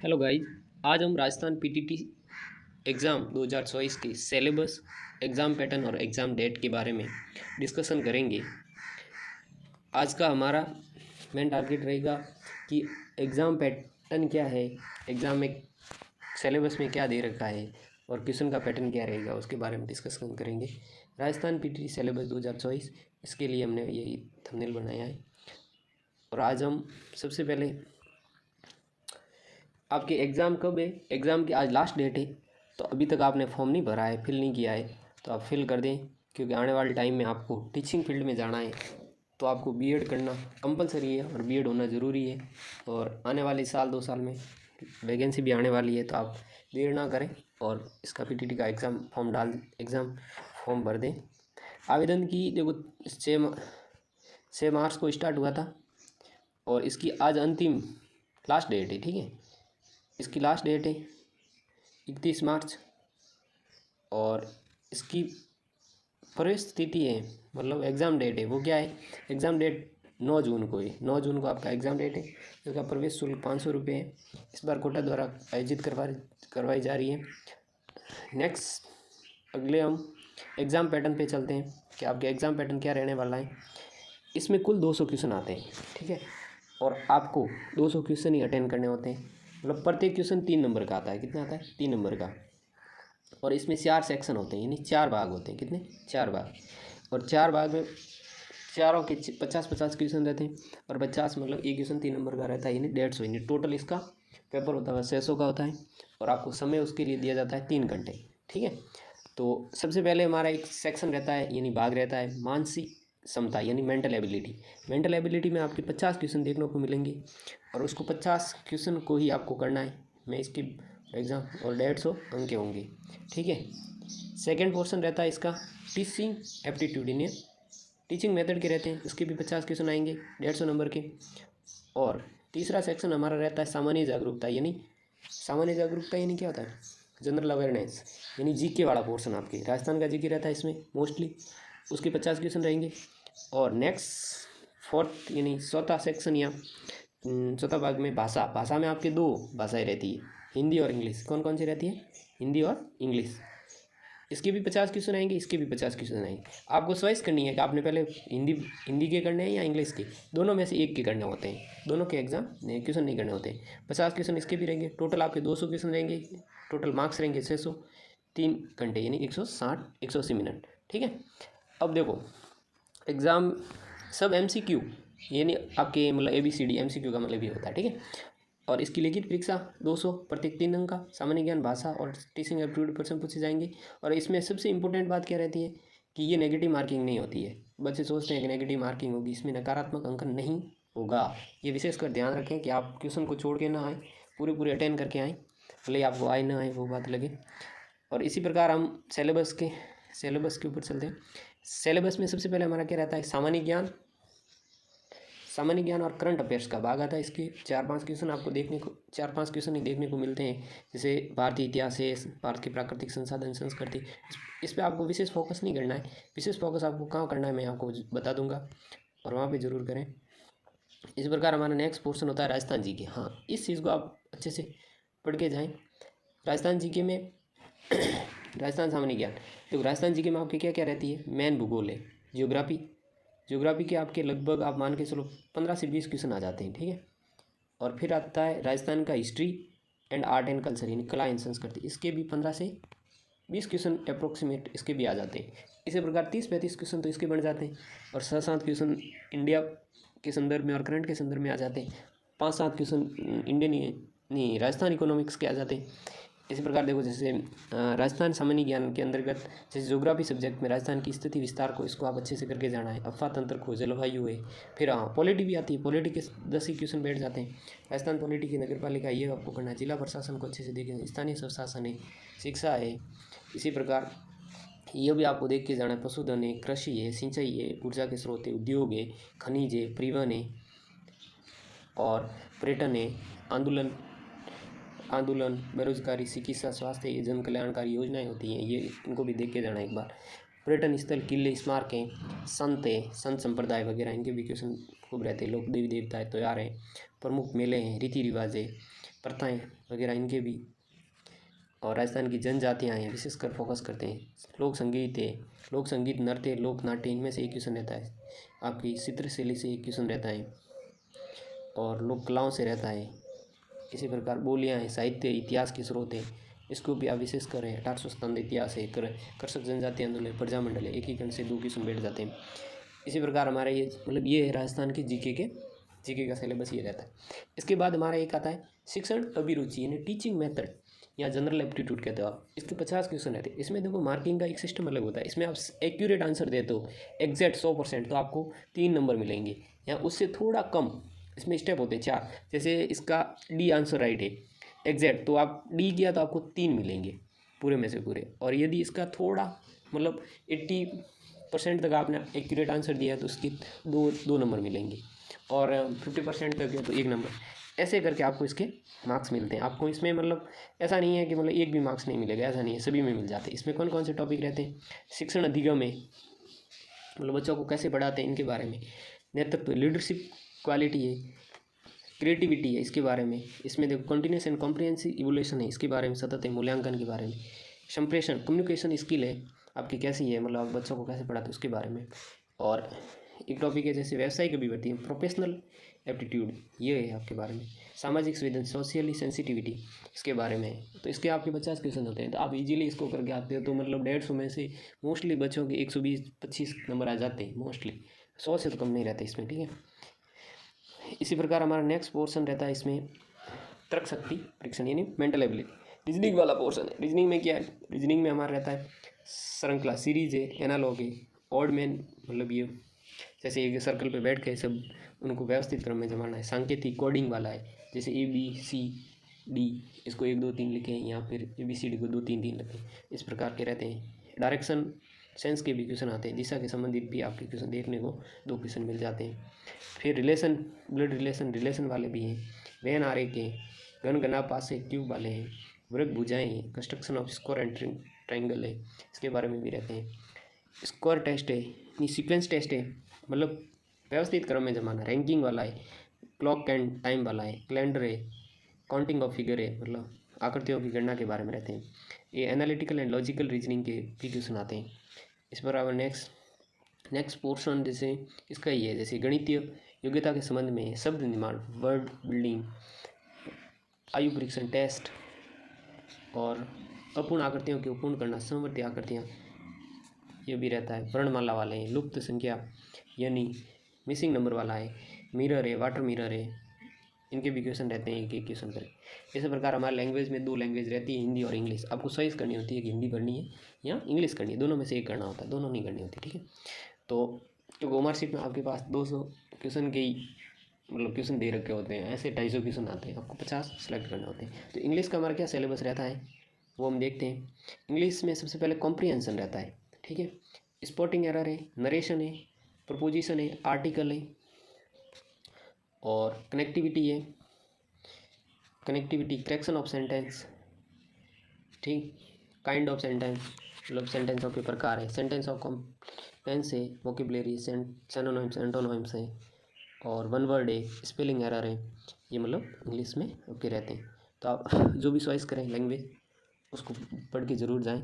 Hello guys. आज हम Rajasthan PTT exam 2024 के सिलेबस, एग्ज़ाम पैटर्न और एग्ज़ाम डेट के बारे में डिस्कशन करेंगे। आज का हमारा मेन टारगेट रहेगा कि एग्ज़ाम पैटर्न क्या है, एग्ज़ाम में सिलेबस में क्या दे रखा है और क्वेश्चन का पैटर्न क्या रहेगा, उसके बारे में डिस्कशन करेंगे। राजस्थान पीटीटी सिलेबस 2024, इसके लिए हमने यही थंबनेल बनाया है। और आज हम सबसे पहले आपके एग्ज़ाम कब है, एग्ज़ाम की आज लास्ट डेट है। तो अभी तक आपने फॉर्म नहीं भरा है, फिल नहीं किया है, तो आप फिल कर दें, क्योंकि आने वाले टाइम में आपको टीचिंग फील्ड में जाना है, तो आपको बीएड करना कंपलसरी है और बीएड होना ज़रूरी है। और आने वाले साल 2 साल में वैकेंसी भी आने वाली है, तो आप देर ना करें और इसका पीटीटी का एग्ज़ाम फॉर्म भर दें। आवेदन की देखो 6 मार्च को स्टार्ट हुआ था और इसकी आज अंतिम लास्ट डेट है। ठीक है, इसकी लास्ट डेट है 31 मार्च और इसकी प्रवेश तिथि है, मतलब एग्ज़ाम डेट है, वो क्या है, एग्ज़ाम डेट 9 जून को है। 9 जून को आपका एग्ज़ाम डेट है। इसका प्रवेश शुल्क 500 रुपये है। इस बार कोटा द्वारा आयोजित करवाई जा रही है। नेक्स्ट अगले हम एग्ज़ाम पैटर्न पे चलते हैं कि आपके एग्ज़ाम पैटर्न क्या रहने वाला है। इसमें कुल 200 क्वेश्चन आते हैं, ठीक है, और आपको 200 क्वेश्चन ही अटेंड करने होते हैं। मतलब प्रत्येक क्वेश्चन 3 नंबर का आता है। कितना आता है? 3 नंबर का। और इसमें 4 सेक्शन होते हैं, यानी 4 भाग होते हैं। कितने? 4 भाग। और 4 भाग में चारों के 50-50 क्वेश्चन रहते हैं। और 50 मतलब एक क्वेश्चन 3 नंबर का रहता है, यानी 150। यानी टोटल इसका पेपर होता है 600 का होता है। और आपको समय उसके लिए दिया जाता है 3 घंटे। ठीक है, तो सबसे पहले हमारा एक सेक्शन रहता है, यानी भाग रहता है मानसिक क्षमता, यानी मेंटल एबिलिटी। मेंटल एबिलिटी में आपके 50 क्वेश्चन देखने को मिलेंगे और उसको 50 क्वेश्चन को ही आपको करना है। मैं इसकी एग्ज़ाम और 150 अंक के होंगे। ठीक है, सेकंड पोर्शन रहता है इसका टीचिंग एप्टीट्यूड, यानी टीचिंग मेथड के रहते हैं, उसके भी 50 क्वेश्चन आएंगे 150 नंबर के। और तीसरा सेक्शन हमारा रहता है सामान्य जागरूकता, यानी सामान्य जागरूकता यानी क्या होता है, जनरल अवेयरनेस, यानी जीके वाला पोर्शन। आपके राजस्थान का जीके रहता है इसमें मोस्टली, उसके 50 क्वेश्चन रहेंगे। और नेक्स्ट फोर्थ यानी चौथा सेक्शन या चौथा भाग में भाषा में आपके 2 भाषाएं रहती है, हिंदी और इंग्लिश। कौन कौन सी रहती है? हिंदी और इंग्लिश। इसके भी 50 क्वेश्चन आएंगे, इसके भी 50 क्वेश्चन आएंगे। आपको चॉइस करनी है कि आपने पहले हिंदी के करने हैं या इंग्लिश के। दोनों में से एक के करने होते हैं, दोनों के एग्जाम क्वेश्चन नहीं करने होते हैं। 50 क्वेश्चन इसके भी रहेंगे। टोटल आपके 200 क्वेश्चन रहेंगे, टोटल मार्क्स रहेंगे 600, 3 घंटे यानी 180 मिनट। ठीक है, अब देखो एग्ज़ाम सब MCQ, यानी आपके मतलब ABCD MCQ का मतलब ये होता है। ठीक है, और इसकी लिखित परीक्षा 200 प्रत्येक 3 अंक का, सामान्य ज्ञान, भाषा और टीचिंग एप्टीट्यूड प्रश्न पूछे जाएंगे। और इसमें सबसे इंपॉर्टेंट बात क्या रहती है कि ये नेगेटिव मार्किंग नहीं होती है। बच्चे सोचते हैं कि नेगेटिव मार्किंग होगी, इसमें नकारात्मक अंकन नहीं होगा। ये विशेषकर ध्यान रखें कि आप क्वेश्चन को छोड़ के ना आए, पूरे अटेंड करके आएँ, भले आपको आए ना आए वो बात लगे। और इसी प्रकार हम सिलेबस के ऊपर चलते हैं। सिलेबस में सबसे पहले हमारा क्या रहता है, सामान्य ज्ञान और करंट अफेयर्स का भाग आता है। इसके 4-5 क्वेश्चन आपको 4-5 क्वेश्चन ही देखने को मिलते हैं, जैसे भारतीय इतिहास है, भारत के प्राकृतिक संसाधन, संस्कृति। इस पर आपको विशेष फोकस नहीं करना है। विशेष फोकस आपको कहाँ करना है मैं आपको बता दूंगा, और वहाँ पे ज़रूर करें। इस प्रकार हमारा नेक्स्ट पोर्शन होता है राजस्थान जी के। हाँ, इस चीज़ को आप अच्छे से पढ़ के जाएँ। राजस्थान जी के में राजस्थान सामान्य ज्ञान, तो राजस्थान जी के में आपकी क्या क्या रहती है, मेन भूगोल है, ज्योग्राफी के आपके लगभग आप मान के चलो 15 से 20 क्वेश्चन आ जाते हैं। ठीक है, और फिर आता है राजस्थान का history and art and culture, यानी कला एंड संस्कृति। इसके भी 15 से 20 क्वेश्चन अप्रोक्सीमेट इसके भी आ जाते हैं। इसी प्रकार 30-35 क्वेश्चन तो इसके बन जाते हैं, और 7-7 क्वेश्चन इंडिया के संदर्भ में और करंट के संदर्भ में आ जाते हैं। 5-7 क्वेश्चन नहीं राजस्थान इकोनॉमिक्स के आ जाते हैं। इसी प्रकार देखो, जैसे राजस्थान सामान्य ज्ञान के अंतर्गत जैसे ज्योग्राफी सब्जेक्ट में राजस्थान की स्थिति विस्तार को, इसको आप अच्छे से करके जाना है। अफवाह तंत्र को, जलवायु है। फिर हाँ, पॉलिटी भी आती है, पॉलिटी के 10 ही क्वेश्चन बैठ जाते हैं। राजस्थान पॉलिटी की, नगर पालिका, ये आपको करना है। जिला प्रशासन को अच्छे से देखें, स्थानीय स्वशासन है, शिक्षा है। इसी प्रकार ये भी आपको देख के जाना है। पशुधन है, कृषि है, सिंचाई है, ऊर्जा के स्रोत है, उद्योग है, खनिज है, परिवहन है, और पर्यटन है, आंदोलन, बेरोजगारी, चिकित्सा, स्वास्थ्य, ये जन कल्याणकारी योजनाएं होती हैं, ये इनको भी देख के जाना एक बार। पर्यटन स्थल, किले, स्मारक हैं, संत संप्रदाय वगैरह, इनके भी क्वेश्चन खूब रहते हैं। लोक देवी देवता है, त्योहार हैं, प्रमुख मेले हैं, रीति रिवाज है, प्रथाएं वगैरह इनके भी, और राजस्थान की जनजातियाँ हैं विशेषकर फोकस करते हैं। लोक संगीत है, लोक संगीत, नृत्य, लोक नाट्य, इनमें से एक क्वेश्चन रहता है। आपकी चित्रशैली से एक क्वेश्चन रहता है और लोक कलाओं से रहता है। इसी प्रकार बोलियाँ हैं, साहित्य, इतिहास के स्रोत है, इसको भी आप विशेष करें। 1800 स्तंभ इतिहास है, कृषक जनजाति आंदोलन, प्रजामंडल है, एकीकरण से 2 क्वेश्चन बैठ जाते हैं। इसी प्रकार हमारे ये मतलब ये है राजस्थान के जीके का सिलेबस ये रहता है। इसके बाद हमारा एक आता है शिक्षण अभिरुचि यानी टीचिंग मेथड या जनरल एप्टीट्यूड कहते हो आप। इसके 50 क्वेश्चन रहते हैं। इसमें देखो मार्किंग का एक सिस्टम अलग होता है। इसमें आप एक्यूरेट आंसर देते हो एग्जैक्ट 100%, तो आपको 3 नंबर मिलेंगे, या उससे थोड़ा कम। इसमें स्टेप होते हैं 4। जैसे इसका डी आंसर राइट है एग्जैक्ट, तो आप डी किया तो आपको 3 मिलेंगे पूरे में से पूरे। और यदि इसका थोड़ा मतलब 80% तक आपने एक्यूरेट आंसर दिया तो उसकी दो नंबर मिलेंगे, और 50% तक है तो 1 नंबर। ऐसे करके आपको इसके मार्क्स मिलते हैं। आपको इसमें मतलब ऐसा नहीं है कि मतलब एक भी मार्क्स नहीं मिलेगा, ऐसा नहीं है, सभी में मिल जाते हैं। इसमें कौन कौन से टॉपिक रहते हैं? शिक्षण अधिगम है, मतलब बच्चों को कैसे पढ़ाते हैं इनके बारे में। नेतृत्व, लीडरशिप क्वालिटी है, क्रिएटिविटी है इसके बारे में। इसमें देखो कंटिन्यूस एंड कॉम्प्रिहेंसिव इवोल्यूशन है इसके बारे में, सतत है मूल्यांकन के बारे में। संप्रेषण, कम्युनिकेशन स्किल है आपकी कैसी है, मतलब आप बच्चों को कैसे पढ़ाते हैं उसके बारे में। और एक टॉपिक है जैसे व्यावसायिक अभिव्यक्ति है, प्रोफेशनल एप्टीट्यूड, ये है आपके बारे में। सामाजिक संवेदन, सोशियली सेंसिटिविटी इसके बारे में है। तो इसके आपके 50 क्वेश्चन होते हैं, तो आप इजीली इसको करके आते हो तो मतलब 150 में से मोस्टली बच्चों के 120-25 नंबर आ जाते हैं मोस्टली, 100 से तो कम नहीं रहते इसमें, ठीक है। इसी प्रकार हमारा नेक्स्ट पोर्शन रहता है इसमें तर्क शक्ति परीक्षण यानी मेंटल एबिलिटी, रीजनिंग वाला पोर्शन है। रीजनिंग में क्या है? रीजनिंग में हमारा रहता है श्रृंखला, सीरीज है, एनालॉग है, ऑड मैन, मतलब ये जैसे एक सर्कल पे बैठ के सब उनको व्यवस्थित क्रम में जमाना है। सांकेतिक, कोडिंग वाला है, जैसे ABCD इसको 1 2 3 लिखें, या फिर ABCD को 2 3 3 लिखें, इस प्रकार के रहते हैं। डायरेक्शन सेंस के भी क्वेश्चन आते हैं, दिशा के संबंधित भी आपके क्वेश्चन देखने को 2 क्वेश्चन मिल जाते हैं। फिर रिलेशन, ब्लड रिलेशन वाले भी हैं। वेन आरेख हैं, घन घनाभ से ट्यूब वाले हैं, वृक्क भुजाएँ हैं, construction of square and triangle है, इसके बारे में भी रहते हैं। स्कोर टेस्ट है, सीक्वेंस टेस्ट है, मतलब व्यवस्थित क्रम में जमाना। रैंकिंग वाला है, क्लॉक एंड टाइम वाला है, कैलेंडर है, काउंटिंग ऑफ फिगर है, मतलब आकृतियों की गणना के बारे में रहते हैं। ये एनालिटिकल एंड लॉजिकल रीजनिंग के भी क्वेश्चन आते हैं। इस पर अब नेक्स्ट पोर्शन जैसे इसका ही है, जैसे गणितीय योग्यता के संबंध में शब्द निर्माण, वर्ड बिल्डिंग, आयु परीक्षण टेस्ट, और अपूर्ण आकृतियों के पूर्ण करना, समवर्ती आकृतियाँ, ये भी रहता है। वर्णमाला वाले हैं, लुप्त संख्या यानी मिसिंग नंबर वाला है, मिरर है, वाटर मिरर है, इनके भी क्वेश्चन रहते हैं, एक क्वेश्चन करें। इसी प्रकार हमारे लैंग्वेज में 2 लैंग्वेज रहती है, हिंदी और इंग्लिश। आपको चॉइस करनी होती है कि हिंदी पढ़नी है या इंग्लिश करनी है, दोनों में से एक करना होता है, दोनों नहीं करनी होती, ठीक है। तो क्योंकि मार्कशीट में आपके पास 200 क्वेश्चन के ही मतलब क्वेश्चन दे रखे होते हैं, ऐसे 250 क्वेश्चन आते हैं, आपको 50 सेलेक्ट करने होते हैं। तो इंग्लिश का हमारा क्या सिलेबस रहता है वो हम देखते हैं। इंग्लिश में सबसे पहले कॉम्प्रिहेंशन रहता है, ठीक है। स्पॉटिंग एरर है, नरेशन है, प्रपोजिशन है, आर्टिकल है, और कनेक्टिविटी है, कनेक्टिविटी, करेक्शन ऑफ सेंटेंस, ठीक, काइंड ऑफ सेंटेंस, मतलब सेंटेंसों के प्रकार है, सेंटेंस ऑफ कॉम्प्लेंस है, वोकेबलरी, सिनोनिम्स, एंटोनिम्स है, और वन वर्ड है, स्पेलिंग एरर है, ये मतलब इंग्लिश में आपके रहते हैं। तो आप जो भी चॉइस करें लैंग्वेज उसको पढ़ के ज़रूर जाएं।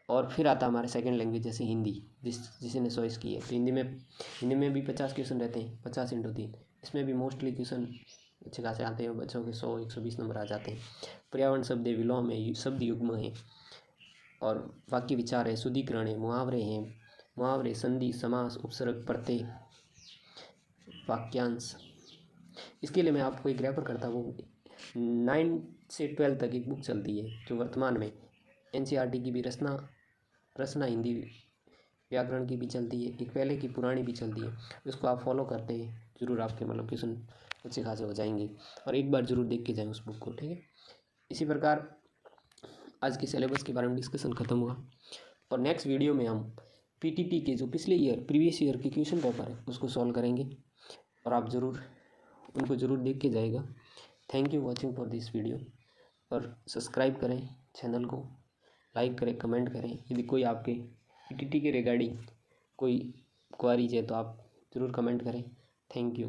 और फिर आता हमारे सेकंड लैंग्वेज जैसे हिंदी, जिसे ने चॉइस की है। तो हिंदी में भी 50 क्वेश्चन रहते हैं, 50 × 3। इसमें भी मोस्टली क्वेश्चन अच्छे खासे आते हैं, बच्चों के 100-120 नंबर आ जाते हैं। पर्यावरण शब्द है, विलोम है, शब्द युग्म है, और वाक्य विचार है, शुद्धिकरण है, मुहावरे, संधि, समास, उपसर्ग, प्रत्यय, वाक्यांश। इसके लिए मैं आपको एक रेफर करता हूँ, 9 से 12 तक एक बुक चलती है जो वर्तमान में NCERT की भी रचना हिंदी व्याकरण की भी चलती है, एक पहले की पुरानी भी चलती है। उसको आप फॉलो करते हैं ज़रूर, आपके मतलब क्वेश्चन अच्छे खासे हो जाएंगे, और एक बार ज़रूर देख के जाएँ उस बुक को, ठीक है। इसी प्रकार आज के सिलेबस के बारे में डिस्कशन खत्म हुआ, और नेक्स्ट वीडियो में हम PTT के जो प्रीवियस ईयर के क्वेश्चन पेपर है उसको सॉल्व करेंगे, और आप उनको ज़रूर देख के जाएगा। Thank you watching for this video, और सब्सक्राइब करें चैनल को, लाइक करें, कमेंट करें। यदि कोई आपके PTT के रिगार्डिंग कोई क्वारीज है तो आप ज़रूर कमेंट करें। Thank you.